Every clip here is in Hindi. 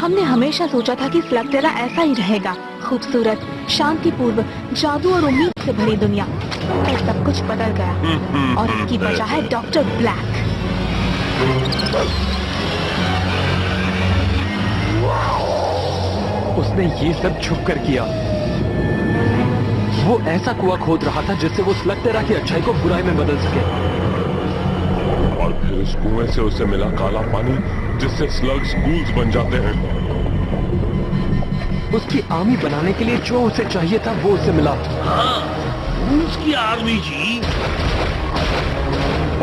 हमने हमेशा सोचा था कि स्लगटेरा ऐसा ही रहेगा, खूबसूरत, शांतिपूर्ण, जादू और उम्मीद से भरी दुनिया। पर सब कुछ बदल गया और इसकी वजह है डॉक्टर ब्लैक। उसने ये सब छुप कर किया। वो ऐसा कुआं खोद रहा था जिससे वो स्लगटेरा की अच्छाई को बुराई में बदल सके। और फिर उस कुएं से उसे मिला काला पानी जिससे स्लग्स गूल्स बन जाते हैं। उसकी आर्मी बनाने के लिए जो उसे चाहिए था वो उसे मिला। हाँ, उसकी आर्मी जी।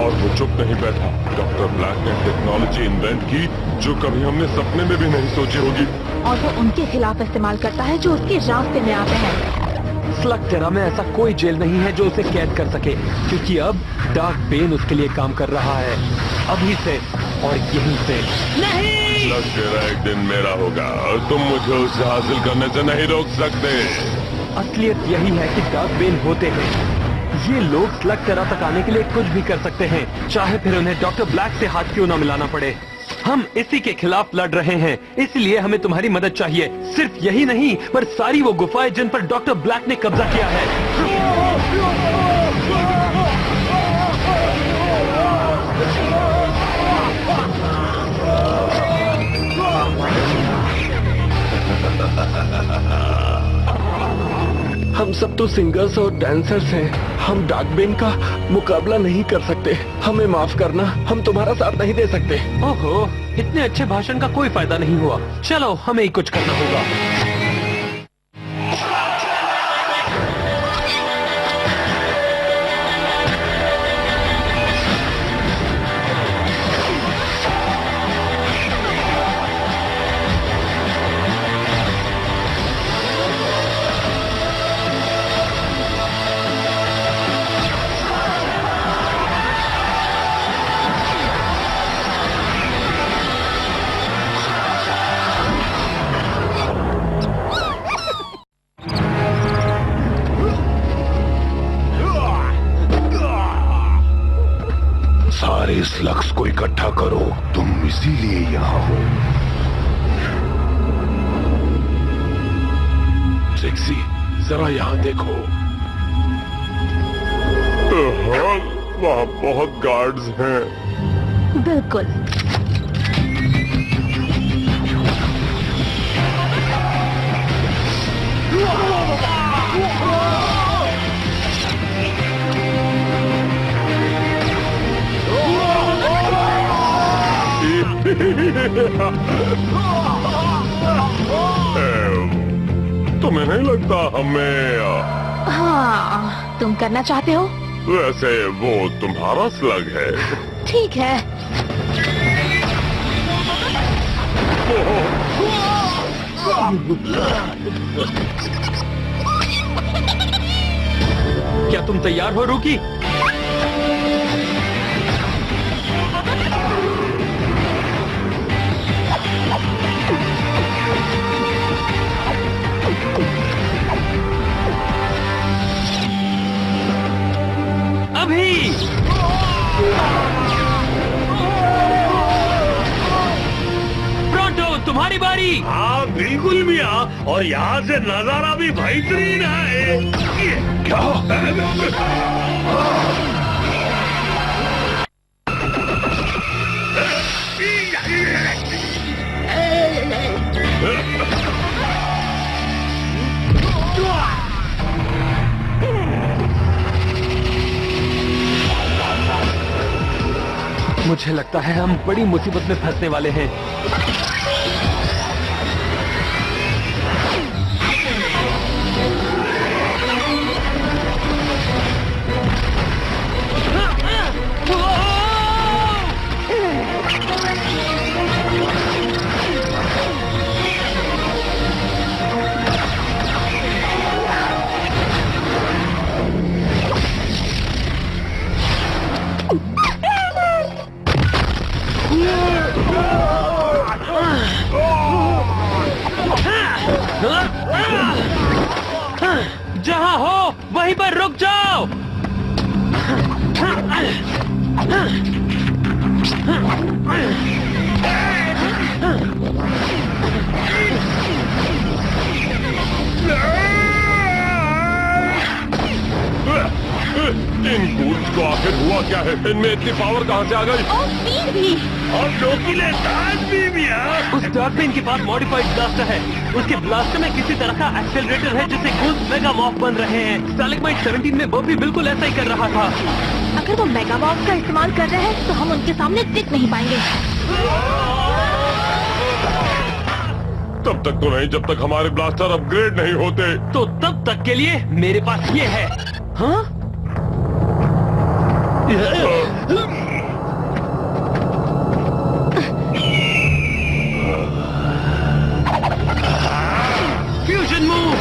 और वो चुप नहीं बैठा। डॉक्टर ब्लैक ने टेक्नोलॉजी इन्वेंट की जो कभी हमने सपने में भी नहीं सोची होगी। और वो उनके खिलाफ इस्तेमाल करता है जो उसके रास्ते में आते हैं। स्लगटेरा में ऐसा कोई जेल नहीं है जो उसे कैद कर सके, क्योंकि अब डार्क बेन उसके लिए काम कर रहा है, अभी से और यहीं से। नहीं, स्लगटेरा एक दिन मेरा होगा और तुम मुझे उसे हासिल करने से नहीं रोक सकते। असलियत यही है कि डार्क बेन होते हैं। ये लोग स्लगटेरा तक आने के लिए कुछ भी कर सकते हैं, चाहे फिर उन्हें डॉक्टर ब्लैक से हाथ क्यों न मिलाना पड़े। हम इसी के खिलाफ लड़ रहे हैं, इसलिए हमें तुम्हारी मदद चाहिए। सिर्फ यही नहीं, पर सारी वो गुफाएं जिन पर डॉक्टर ब्लैक ने कब्जा किया है। हम सब तो सिंगर्स और डांसर्स हैं। हम डार्कबेन का मुकाबला नहीं कर सकते। हमें माफ करना, हम तुम्हारा साथ नहीं दे सकते। ओहो, इतने अच्छे भाषण का कोई फायदा नहीं हुआ। चलो, हमें ही कुछ करना होगा। सारे स्लग्स को इकट्ठा करो, तुम इसीलिए यहाँ हो। ट्रिक्सी, जरा यहाँ देखो। वहाँ बहुत गार्ड्स हैं। बिल्कुल। तुम्हें नहीं लगता हमें? हाँ, तुम करना चाहते हो? वैसे वो तुम्हारा स्लग है। ठीक है। क्या तुम तैयार हो, रूकी? अभी प्रोंटो, तुम्हारी बारी। हाँ बिल्कुल मिया, और यहाँ से नजारा भी बेहतरीन है। क्या? मुझे लगता है हम बड़ी मुसीबत में फंसने वाले हैं। जहां हो वहीं पर रुक जाओ। क्या है? इनमें इतनी पावर कहाँ से आ गई? और स्पीड भी। और जोकीले दांत भी मिया। उस डार्कबेन के पास मॉडिफाइड ब्लास्टर है। उसके ब्लास्टर में किसी तरह का एक्सेलरेटर है जिससे गूल्स मेगा मॉर्फ बन रहे हैं। स्टैलेगमाइट 17 में बर्फी बिल्कुल ऐसा ही कर रहा था। अगर वो मेगा मॉर्फ का इस्तेमाल कर रहे हैं तो हम उनके सामने टिक नहीं पाएंगे। तब तक तो नहीं जब तक हमारे ब्लास्टर अपग्रेड नहीं होते। तो तब तक के लिए मेरे पास ये है। हाँ? Fusion move.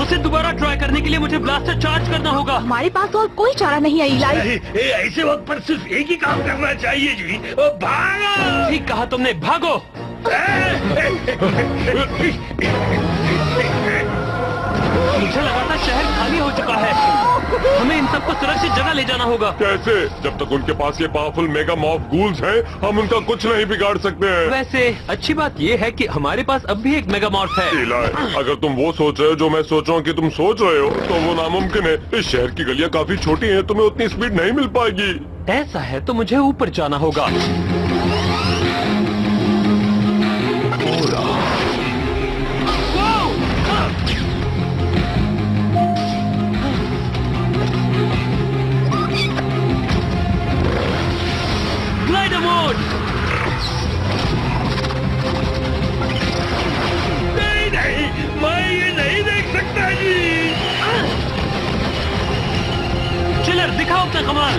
उसे दोबारा ट्राई करने के लिए मुझे ब्लास्टर चार्ज करना होगा। हमारे पास और कोई चारा नहीं है इलाई। ऐसे वक्त पर सिर्फ एक ही काम करना चाहिए जी। भागो। ठीक कहा तुमने, भागो। मुझे लगा था शहर खाली हो चुका है। हमें इन सबको सुरक्षित जगह ले जाना होगा। कैसे? जब तक उनके पास ये पावरफुल मेगा मॉर्फ गूल्स हैं, हम उनका कुछ नहीं बिगाड़ सकते हैं। वैसे अच्छी बात ये है कि हमारे पास अब भी एक मेगा मॉर्फ है। इलाई, अगर तुम वो सोच रहे हो जो मैं सोच रहा हूँ कि तुम सोच रहे हो, तो वो नामुमकिन है। इस शहर की गलियाँ काफी छोटी हैं, तुम्हें उतनी स्पीड नहीं मिल पाएगी। ऐसा है तो मुझे ऊपर जाना होगा। Glider mode. नहीं, मैं ये नहीं देख सकता जी। चिलर, दिखाओ अपना कमाल।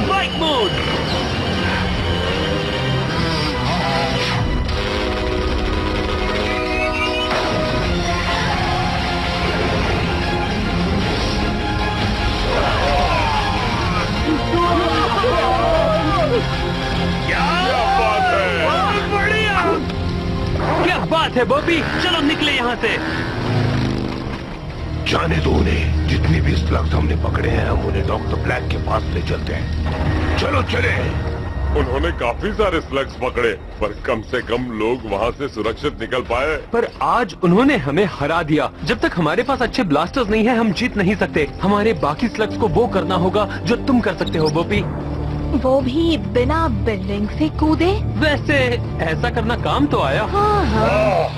Bike mode. क्या बात है? बहुत बढ़िया। क्या बात है बॉबी, चलो निकले यहाँ से। जाने दो उन्हें। जितने भी स्लग्स हमने पकड़े हैं हम उन्हें डॉक्टर ब्लैक के पास ले चलते हैं। चलो चले। उन्होंने काफी सारे स्लग्स पकड़े, पर कम से कम लोग वहाँ से सुरक्षित निकल पाए। पर आज उन्होंने हमें हरा दिया। जब तक हमारे पास अच्छे ब्लास्टर्स नहीं है हम जीत नहीं सकते। हमारे बाकी स्लग्स को वो करना होगा जो तुम कर सकते हो बॉबी। वो भी बिना बिल्डिंग से कूदे। वैसे ऐसा करना काम तो आया। हाँ हाँ।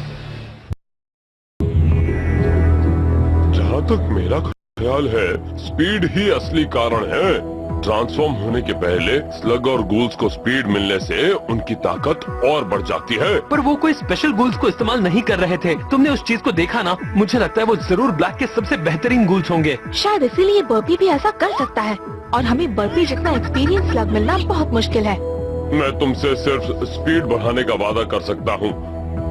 जहाँ तक मेरा ख्याल है, स्पीड ही असली कारण है। ट्रांसफॉर्म होने के पहले स्लग और गूल्स को स्पीड मिलने से उनकी ताकत और बढ़ जाती है। पर वो कोई स्पेशल गूल्स को इस्तेमाल नहीं कर रहे थे। तुमने उस चीज को देखा ना? मुझे लगता है वो जरूर ब्लैक के सबसे बेहतरीन गूल्स होंगे। शायद इसीलिए बर्पी भी ऐसा कर सकता है। और हमें बर्पी जितना एक्सपीरियंस स्लग मिलना बहुत मुश्किल है। मैं तुमसे सिर्फ स्पीड बढ़ाने का वादा कर सकता हूँ,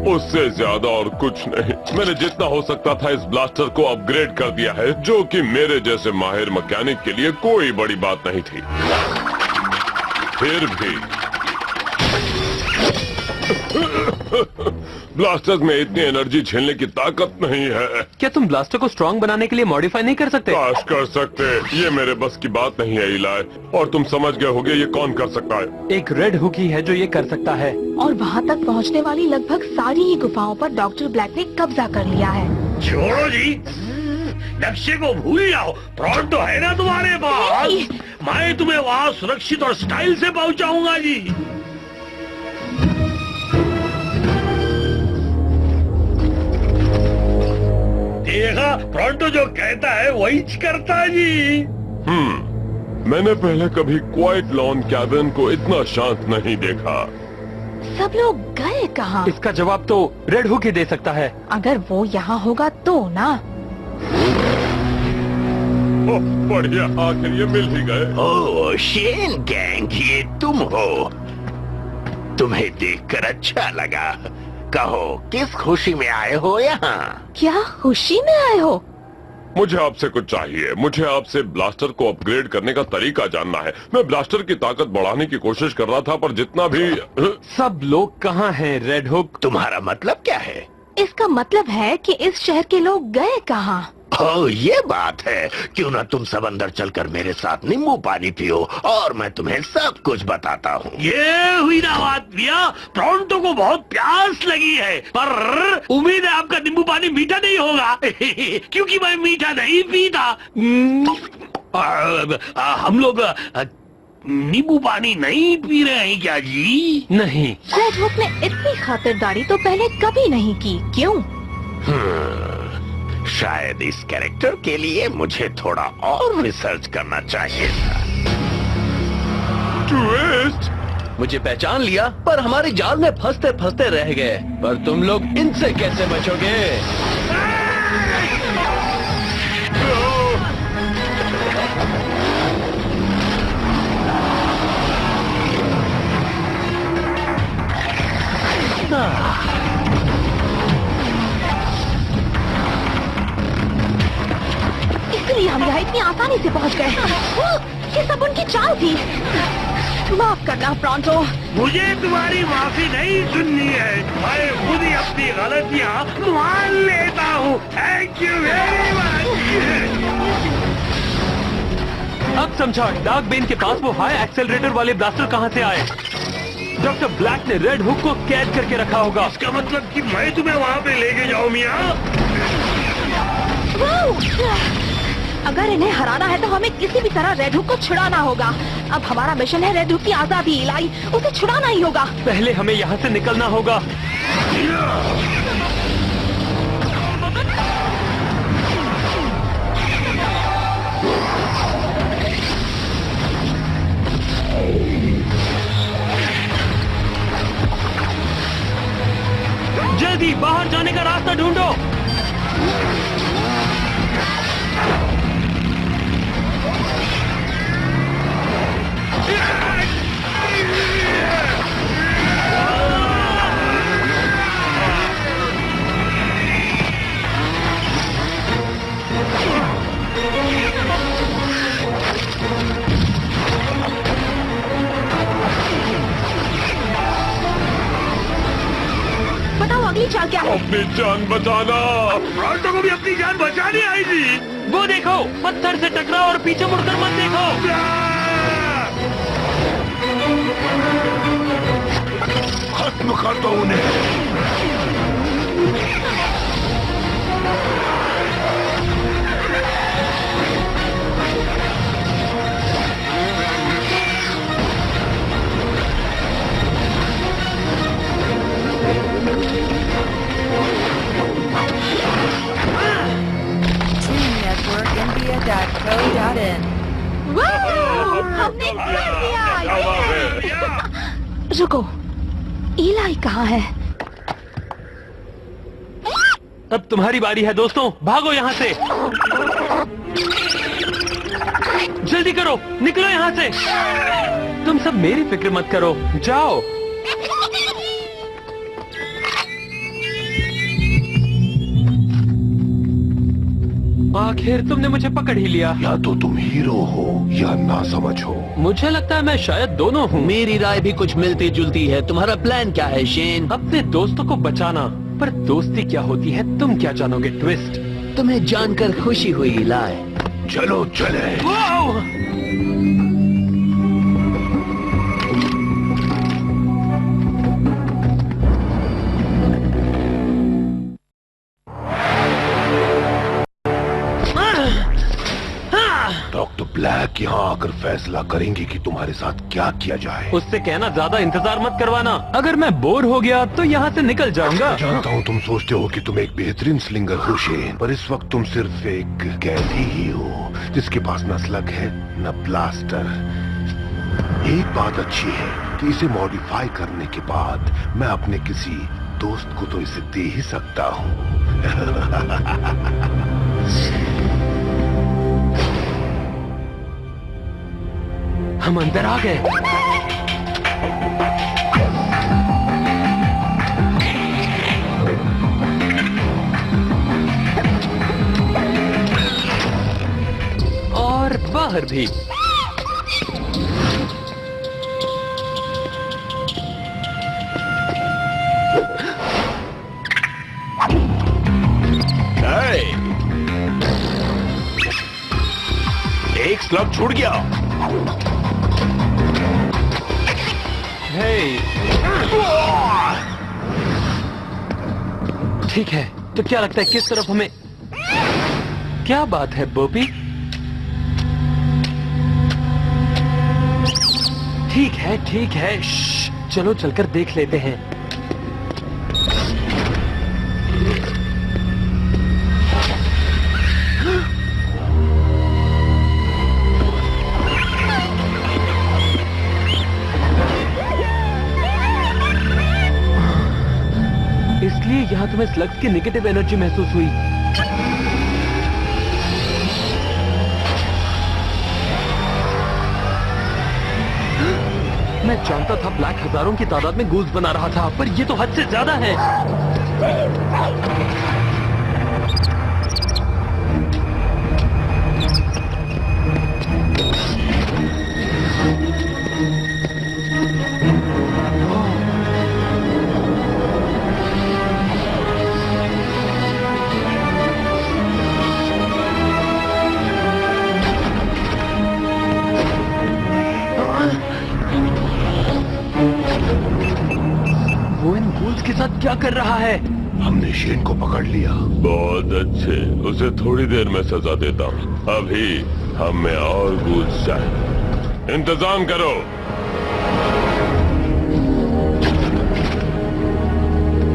उससे ज्यादा और कुछ नहीं। मैंने जितना हो सकता था इस ब्लास्टर को अपग्रेड कर दिया है, जो कि मेरे जैसे माहिर मैकेनिक के लिए कोई बड़ी बात नहीं थी। फिर भी ब्लास्टर्स में इतनी एनर्जी झेलने की ताकत नहीं है। क्या तुम ब्लास्टर को स्ट्रॉन्ग बनाने के लिए मॉडिफाई नहीं कर सकते? काश कर सकते। ये मेरे बस की बात नहीं है इलाई, और तुम समझ गए होगे ये कौन कर सकता है। एक रेड हुक ही है जो ये कर सकता है। और वहाँ तक पहुँचने वाली लगभग सारी ही गुफाओं पर डॉक्टर ब्लैक ने कब्जा कर लिया है। छोड़ो जी, नक्शे को भूल जाओ। फ्रॉड तो है ना तुम्हारे पास। मैं तुम्हें वहाँ सुरक्षित और स्टाइल से पहुँचाऊंगा जी। देखा, फ्रॉड तो जो कहता है वही करता है जी। मैंने पहले कभी क्वाइट लॉन कैबिन को इतना शांत नहीं देखा। सब लोग गए कहाँ? इसका जवाब तो रेड हुक ही दे सकता है। अगर वो यहाँ होगा तो ना। ओह, बढ़िया, आखिर ये मिल ही गए। ओह शेन गैंग, ये तुम हो। तुम्हें देखकर अच्छा लगा। कहो किस खुशी में आए हो यहाँ? क्या खुशी में आए हो? मुझे आपसे कुछ चाहिए। मुझे आपसे ब्लास्टर को अपग्रेड करने का तरीका जानना है। मैं ब्लास्टर की ताकत बढ़ाने की कोशिश कर रहा था, पर जितना भी सब लोग कहाँ हैं रेड हुक? तुम्हारा मतलब क्या है? इसका मतलब है कि इस शहर के लोग गए कहाँ? ओ, ये बात है। क्यों ना तुम सब अंदर चलकर मेरे साथ नींबू पानी पियो और मैं तुम्हें सब कुछ बताता हूँ। ये हुई ना बात भैया, प्रॉन्टो को बहुत प्यास लगी है, पर उम्मीद है आपका नींबू पानी मीठा नहीं होगा क्योंकि मैं मीठा नहीं पीता। हम लोग नींबू पानी नहीं पी रहे हैं क्या जी? नहीं। रेड हुक ने इतनी खातिरदारी तो पहले कभी नहीं की, क्यों? शायद इस कैरेक्टर के लिए मुझे थोड़ा और रिसर्च करना चाहिए था। ट्विस्ट! मुझे पहचान लिया, पर हमारे जाल में फंसते फंसते रह गए। पर तुम लोग इनसे कैसे बचोगे? इसलिए हम यहाँ इतनी आसानी से पहुँच गए। ये सब उनकी चाल थी। माफ करना प्रॉन्टो। मुझे तुम्हारी माफी नहीं सुननी है, मैं खुद ही अपनी गलतियाँ मान लेता हूँ। Thank you very much. अब समझा डार्क बेन के पास वो हाई एक्सेलरेटर वाले ब्लास्टर कहाँ से आए। डॉक्टर ब्लैक ने रेड हुक को कैद करके रखा होगा। इसका मतलब कि मैं तुम्हें वहाँ पे लेके जाऊँ मियाँ? अगर इन्हें हराना है तो हमें किसी भी तरह रेड हुक को छुड़ाना होगा। अब हमारा मिशन है रेड हुक की आजादी। इलाई, उसे छुड़ाना ही होगा। पहले हमें यहाँ से निकलना होगा। जल्दी बाहर जाने का रास्ता ढूंढो। बताओ अगली चाल क्या है? अपनी जान बचाना। प्रॉन्टो को भी अपनी जान बचानी आई थी। वो देखो, पत्थर से टकराओ और पीछे मुड़कर मत देखो। खत्म कर दो उन्हें। TeamNetworkIndia.co.in हमने कर दिया। रुको, इलाई कहाँ है? अब तुम्हारी बारी है दोस्तों, भागो यहाँ से। जल्दी करो, निकलो यहाँ से। तुम सब मेरी फिक्र मत करो, जाओ। आखिर तुमने मुझे पकड़ ही लिया। या तो तुम हीरो हो या ना समझ हो। मुझे लगता है मैं शायद दोनों हूँ। मेरी राय भी कुछ मिलती जुलती है। तुम्हारा प्लान क्या है शेन? अपने दोस्तों को बचाना। पर दोस्ती क्या होती है तुम क्या जानोगे ट्विस्ट? तुम्हें जानकर खुशी हुई इलाई। चलो चले। डॉक्टर ब्लैक यहाँ आकर फैसला करेंगे कि तुम्हारे साथ क्या किया जाए। उससे कहना ज्यादा इंतजार मत करवाना। अगर मैं बोर हो गया तो यहाँ से निकल जाऊंगा। जानता हूँ तुम सोचते हो कि तुम एक बेहतरीन स्लिंगर हो शेन, पर इस वक्त तुम सिर्फ एक कैदी ही हो जिसके पास न स्लग है न ब्लास्टर। एक बात अच्छी है कि इसे मॉडिफाई करने के बाद मैं अपने किसी दोस्त को तो इसे दे ही सकता हूँ। हम अंदर आ गए। और बाहर भी। स्लग छूट गया। हे, ठीक है, तो क्या लगता है किस तरफ हमें? क्या बात है बोपी? ठीक है, चलो चलकर देख लेते हैं। इसलिए यहां तुम्हें स्लग्स की नेगेटिव एनर्जी महसूस हुई। मैं जानता था ब्लैक हजारों की तादाद में गूल्स बना रहा था, पर ये तो हद से ज्यादा है। वो इन गूल्स के साथ क्या कर रहा है? हमने शेन को पकड़ लिया। बहुत अच्छे, उसे थोड़ी देर में सजा देता हूँ। अभी हमें और गूल्स चाहिए। इंतजाम करो।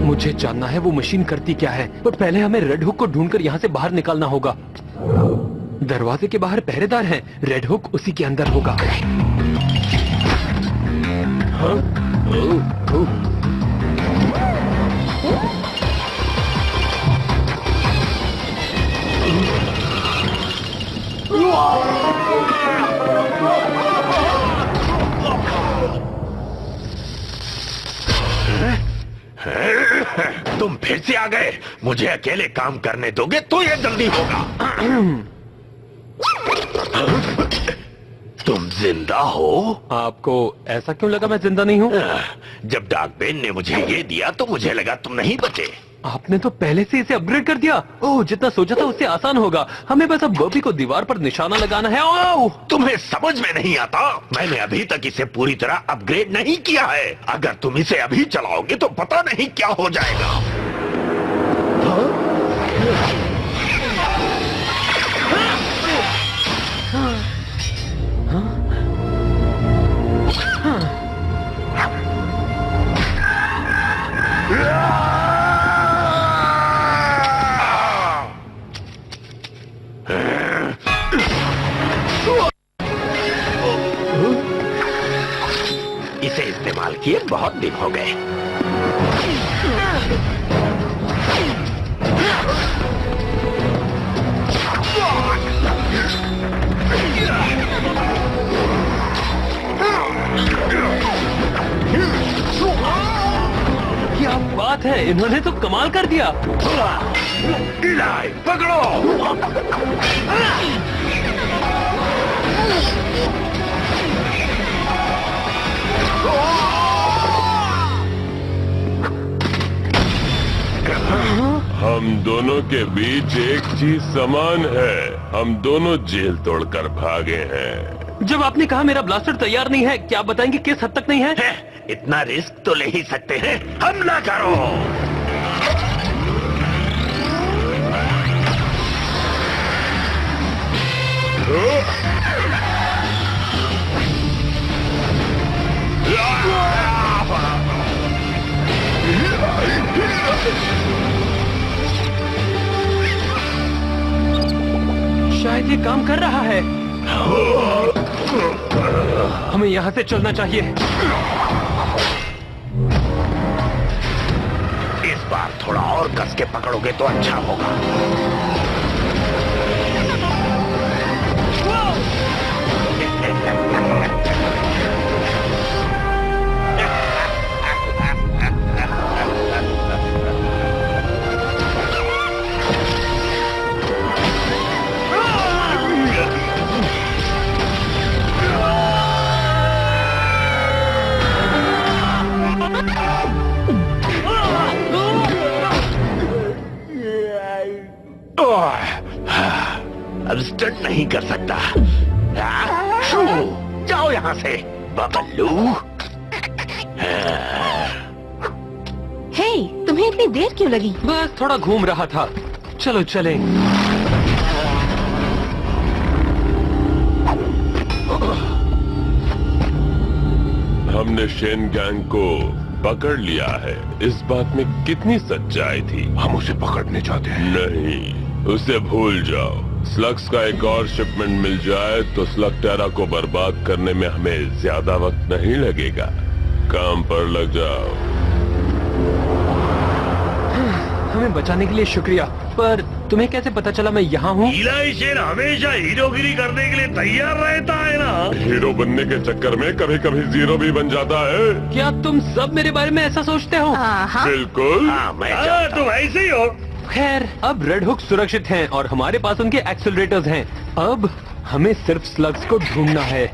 मुझे जानना है वो मशीन करती क्या है, पर पहले हमें रेड हुक को ढूंढकर यहाँ से बाहर निकालना होगा। दरवाजे के बाहर पहरेदार हैं, रेड हुक उसी के अंदर होगा। तुम फिर से आ गए। मुझे अकेले काम करने दोगे तो ये जल्दी होगा। तुम जिंदा हो? आपको ऐसा क्यों लगा मैं जिंदा नहीं हूँ? जब डार्कबेन ने मुझे ये दिया तो मुझे लगा तुम नहीं बचे। आपने तो पहले से इसे अपग्रेड कर दिया। ओह, जितना सोचा था उससे आसान होगा। हमें बस अब बॉबी को दीवार पर निशाना लगाना है। ओह! तुम्हें समझ में नहीं आता? मैंने अभी तक इसे पूरी तरह अपग्रेड नहीं किया है। अगर तुम इसे अभी चलाओगे तो पता नहीं क्या हो जाएगा। इसे इस्तेमाल किए बहुत दिन हो गए। क्या बात है, इन्होंने तो कमाल कर दिया। इलाय, पकड़ो। हम दोनों के बीच एक चीज समान है। हम दोनों जेल तोड़कर भागे हैं। जब आपने कहा मेरा ब्लास्टर तैयार नहीं है, क्या बताएंगे किस हद तक नहीं है? इतना रिस्क तो ले ही सकते हैं। हमला करो। शायद ये काम कर रहा है। हमें यहाँ से चलना चाहिए। इस बार थोड़ा और कस के पकड़ोगे तो अच्छा होगा। अब स्टंट नहीं कर सकता। यहाँ से बबलू। हे, तुम्हें इतनी देर क्यों लगी? बस थोड़ा घूम रहा था। चलो चलें। हमने शेन गैंग को पकड़ लिया है। इस बात में कितनी सच्चाई थी? हम उसे पकड़ने चाहते हैं। नहीं, उसे भूल जाओ। स्लग्स का एक और शिपमेंट मिल जाए तो स्लगटेरा को बर्बाद करने में हमें ज्यादा वक्त नहीं लगेगा। काम पर लग जाओ। हमें बचाने के लिए शुक्रिया, पर तुम्हें कैसे पता चला मैं यहाँ हूँ? इलाई शेर हमेशा हीरोगिरी करने के लिए तैयार रहता है ना। हीरो बनने के चक्कर में कभी कभी जीरो भी बन जाता है। क्या तुम सब मेरे बारे में ऐसा सोचते हो? हाँ, बिल्कुल। हाँ, मैं जानता तुम ऐसे ही हो। खैर, अब रेड हुक सुरक्षित हैं और हमारे पास उनके एक्सेलरेटर्स हैं। अब हमें सिर्फ स्लग्स को ढूंढना है।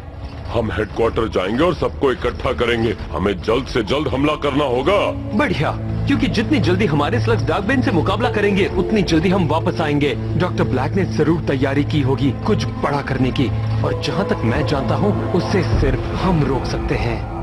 हम हेडक्वार्टर जाएंगे और सबको इकट्ठा करेंगे। हमें जल्द से जल्द हमला करना होगा। बढ़िया, क्योंकि जितनी जल्दी हमारे स्लग्स डार्कबेन से मुकाबला करेंगे उतनी जल्दी हम वापस आएंगे। डॉक्टर ब्लैक ने जरूर तैयारी की होगी कुछ बड़ा करने की, और जहाँ तक मैं जानता हूँ उसे सिर्फ हम रोक सकते हैं।